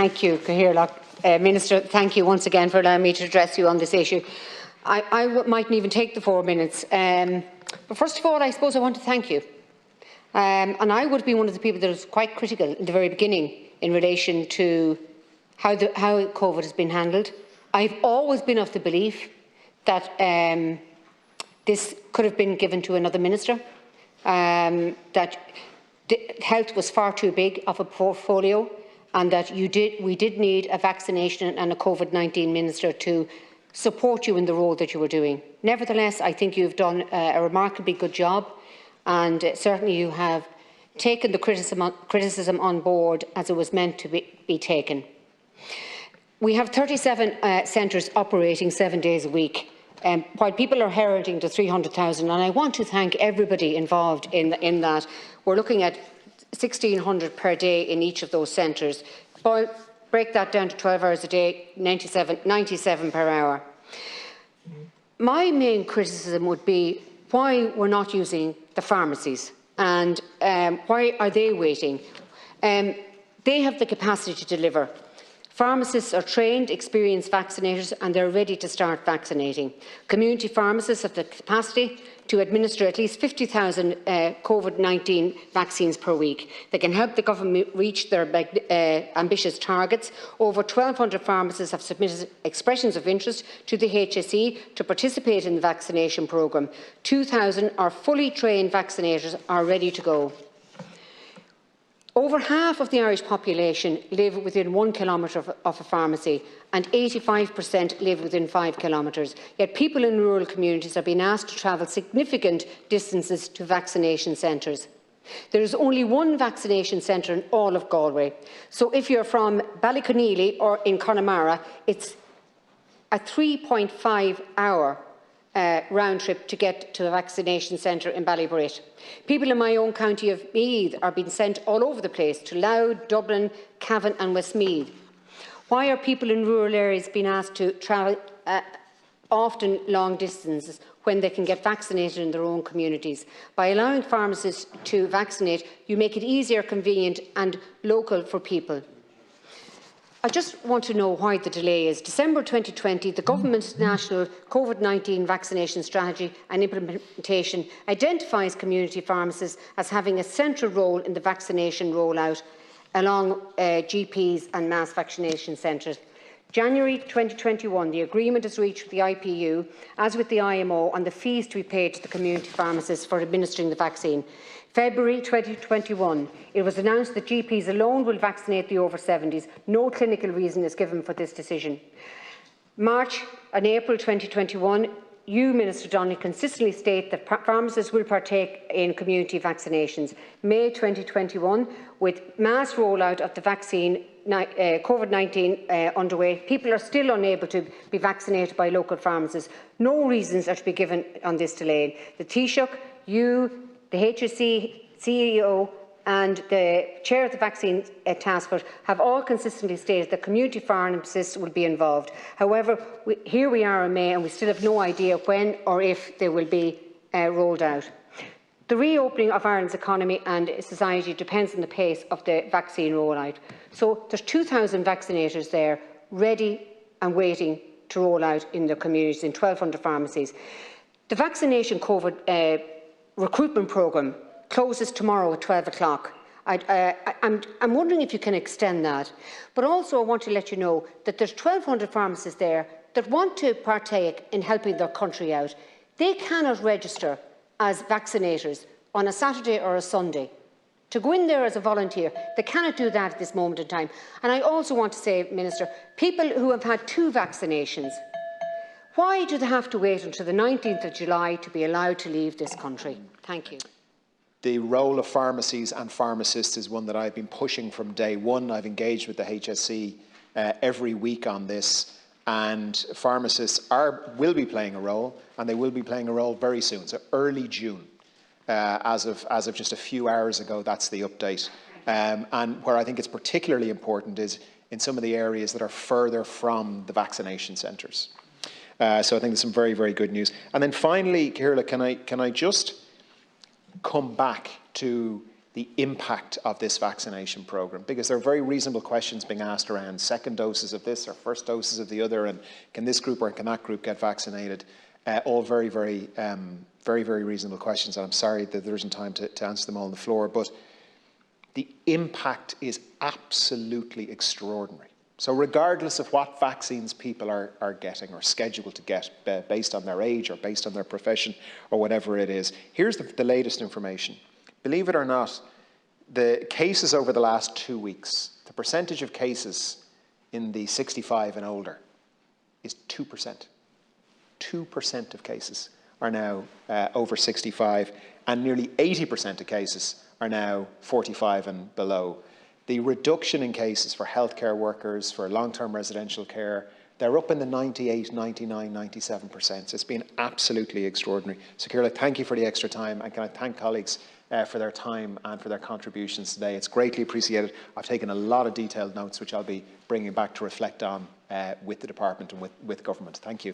Thank you, Cathaoirleach. Minister, thank you once again for allowing me to address you on this issue. I mightn't even take the 4 minutes. But first of all, I suppose I want to thank you. And I would be one of the people that was quite critical in the very beginning in relation to how COVID has been handled. I've always been of the belief that this could have been given to another minister, that health was far too big of a portfolio, and that we did need a vaccination and a COVID-19 minister to support you in the role that you were doing. Nevertheless, I think you've done a remarkably good job, and certainly you have taken the criticism on board as it was meant to be taken. We have 37 centres operating 7 days a week, while people are heralding the 300,000, and I want to thank everybody involved in that. We're looking at 1,600 per day in each of those centres. Break that down to 12 hours a day, 97 per hour. My main criticism would be why we're not using the pharmacies, and why are they waiting? They have the capacity to deliver. Pharmacists are trained, experienced vaccinators, and they're ready to start vaccinating. Community pharmacists have the capacity to administer at least 50,000 COVID-19 vaccines per week. They can help the government reach their ambitious targets. Over 1,200 pharmacists have submitted expressions of interest to the HSE to participate in the vaccination programme. 2,000 are fully trained vaccinators are ready to go. Over half of the Irish population live within 1 kilometre of a pharmacy, and 85% live within 5 kilometres. Yet people in rural communities are being asked to travel significant distances to vaccination centres. There is only one vaccination centre in all of Galway. So if you're from Ballyconneely or in Connemara, it's a 3.5-hour round trip to get to a vaccination centre in Ballybrit. People in my own county of Meath are being sent all over the place to Louth, Dublin, Cavan and Westmeath. Why are people in rural areas being asked to travel often long distances when they can get vaccinated in their own communities? By allowing pharmacists to vaccinate, you make it easier, convenient and local for people. I just want to know why the delay is. December 2020, the Government's National COVID-19 Vaccination Strategy and Implementation identifies community pharmacists as having a central role in the vaccination rollout along GPs and mass vaccination centres. January 2021, the agreement is reached with the IPU, as with the IMO, on the fees to be paid to the community pharmacists for administering the vaccine. February 2021, it was announced that GPs alone will vaccinate the over 70s. No clinical reason is given for this decision. March and April 2021, you, Minister Donnelly, consistently state that pharmacists will partake in community vaccinations. May 2021, with mass rollout of the vaccine COVID-19 underway, people are still unable to be vaccinated by local pharmacists. No reasons are to be given on this delay. The Taoiseach, you, the HSE CEO and the Chair of the Vaccine Task Force have all consistently stated that community pharmacists will be involved. However, here we are in May and we still have no idea when or if they will be rolled out. The reopening of Ireland's economy and society depends on the pace of the vaccine rollout. So there's 2,000 vaccinators there ready and waiting to roll out in their communities in 1,200 pharmacies. The vaccination COVID recruitment programme closes tomorrow at 12 o'clock. I'm wondering if you can extend that. But also I want to let you know that there's 1,200 pharmacists there that want to partake in helping their country out. They cannot register as vaccinators on a Saturday or a Sunday. To go in there as a volunteer, they cannot do that at this moment in time. And I also want to say, Minister, people who have had 2 vaccinations, why do they have to wait until the 19th of July to be allowed to leave this country? Thank you. The role of pharmacies and pharmacists is one that I've been pushing from day one. I've engaged with the HSE every week on this, and pharmacists will be playing a role, and they will be playing a role very soon, so early June. As of just a few hours ago, that's the update. And where I think it's particularly important is in some of the areas that are further from the vaccination centres. So I think there's some very, very good news. And then finally, Cathaoirleach, can I just come back to the impact of this vaccination programme, because there are very reasonable questions being asked around second doses of this or first doses of the other, and can this group or can that group get vaccinated? All very, very reasonable questions, and I'm sorry that there isn't time to answer them all on the floor, but the impact is absolutely extraordinary. So regardless of what vaccines people are getting or scheduled to get based on their age or based on their profession or whatever it is, here's the latest information. Believe it or not, the cases over the last 2 weeks, the percentage of cases in the 65 and older is 2%. 2% of cases are now over 65, and nearly 80% of cases are now 45 and below. The reduction in cases for healthcare workers, for long-term residential care, they're up in the 98, 99, 97%. So it's been absolutely extraordinary. So, Ciara, thank you for the extra time, and can I thank colleagues for their time and for their contributions today. It's greatly appreciated. I've taken a lot of detailed notes, which I'll be bringing back to reflect on with the department and with government. Thank you.